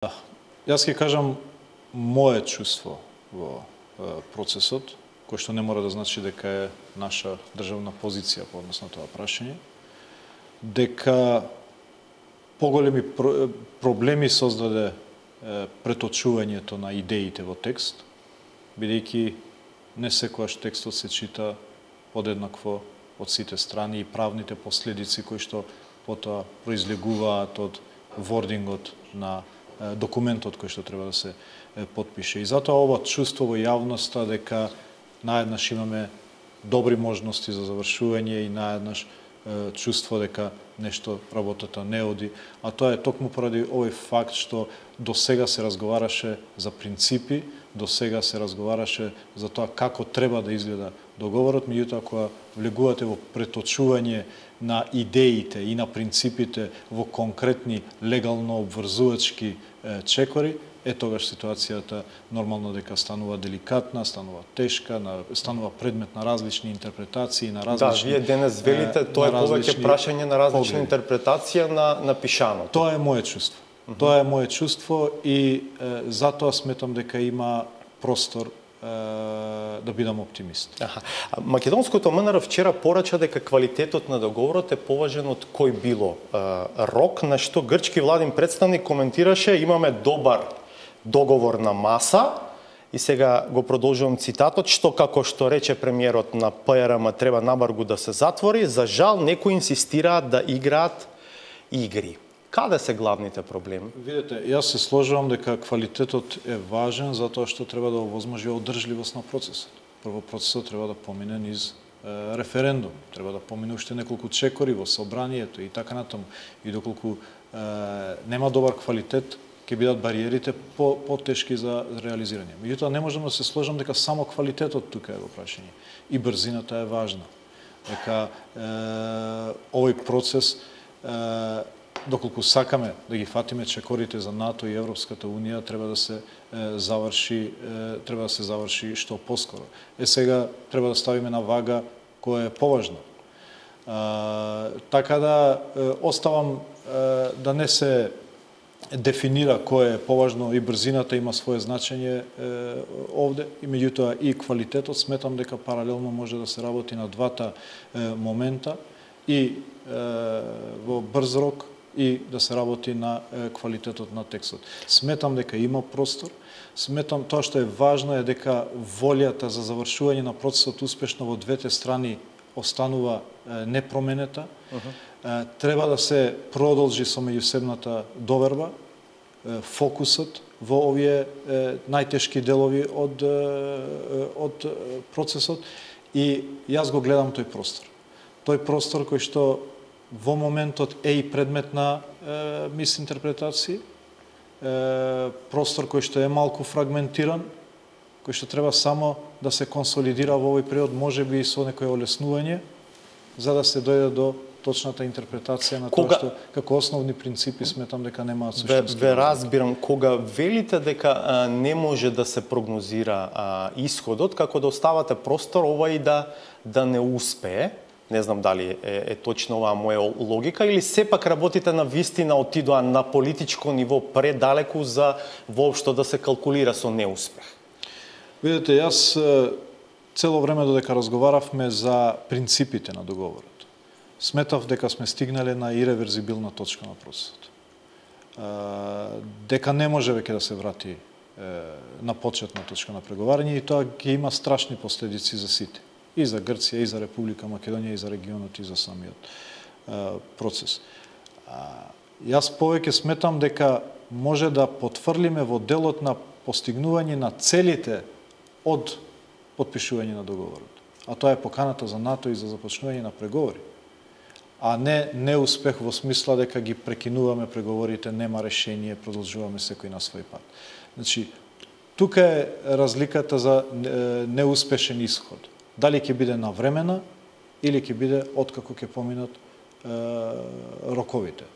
Јас ќе кажам мое чувство во процесот, кој што не мора да значи дека е наша државна позиција по однос на тоа прашање, дека поголеми проблеми создаде преточувањето на идеите во текст, бидејќи не секогаш текстот се чита подеднакво од сите страни и правните последици кои што потоа произлегуваат од вордингот на документот кој што треба да се потпише. И затоа ова чувство во јавноста дека наеднаш имаме добри можности за завршување и наеднаш чувство дека нешто работата не оди, а тоа е токму поради овој факт што до сега се разговараше за принципи, до сега се разговараше за тоа како треба да изгледа договорот, меѓутоа кога влегувате во преточување на идеите и на принципите во конкретни легално обврзувачки чекори, тогаш ситуацијата нормално дека станува деликатна, станува тешка, станува предмет на различни интерпретации, на различни... Да, вие денес велите, тоа е повеќе прашање на различна интерпретација на пишаното. Тоа е мое чувство. Тоа е мое чувство и затоа сметам дека има простор да бидам оптимист. Македонското МНР вчера порача дека квалитетот на договорот е поважен од кој било рок, на што грчки владин представник коментираше: имаме добар договор на маса, и сега го продолжувам цитатот, што како што рече премиерот на ПРМ треба набаргу да се затвори, за жал некои инсистираат да играат игри. Каде се главните проблеми? Видете, јас се сложувам дека квалитетот е важен затоа што треба да овозможи одржливост на процесот. Прво, процесот треба да помине низ референдум, треба да помине уште неколку чекори во собранието и така натаму. И доколку нема добар квалитет, ќе бидат бариерите потешки за реализирање. Меѓутоа, не можам да се сложам дека само квалитетот тука е во прашање. И брзината е важна. Дека овој процес доколку сакаме да ги фатиме чекорите за НАТО и Европската Унија, треба да се заврши што поскоро. Сега треба да ставиме на вага која е поважно. Така да оставам да не се дефинира кој е поважно, и брзината има свое значење овде, и меѓутоа и квалитетот. Сметам дека паралелно може да се работи на двата момента, и во брз рок, и да се работи на квалитетот на текстот. Сметам дека има простор, сметам тоа што е важно е дека волјата за завршување на процесот успешно во двете страни останува непроменета. Треба да се продолжи со меѓусебната доверба, фокусот во овие најтешки делови од процесот, и јас го гледам тој простор. Тој простор кој што во моментот е и предмет на мисинтерпретации, простор кој што е малку фрагментиран, кој што треба само да се консолидира во овој период, можеби и со некој олеснување, за да се дојде до точната интерпретација на тоа што како основни принципи сметам дека немаат суштински. Ве разбирам, кога велите дека не може да се прогнозира исходот, како да оставате простор ова и да не успее, не знам дали е точно оваа моја логика, или сепак работите на вистина отидоа на политичко ниво предалеку за воопшто да се калкулира со неуспех? Видете, јас цело време додека разговаравме за принципите на договорот, сметав дека сме стигнале на иреверзибилна точка на процесот. Дека не може веќе да се врати на почетна точка на преговарање, и тоа ќе има страшни последици за сите. И за Грција, и за Република Македонија, и за регионот, и за самиот процес. Јас повеќе сметам дека може да потврлиме во делот на постигнување на целите од потпишување на договорот. А тоа е поканата за НАТО и за започнување на преговори. А не неуспех во смисла дека ги прекинуваме преговорите, нема решение, продолжуваме секој на свој пат. Значи, тука е разликата за неуспешен исход. Дали ќе биде навремена или ќе биде откако ќе поминат роковите.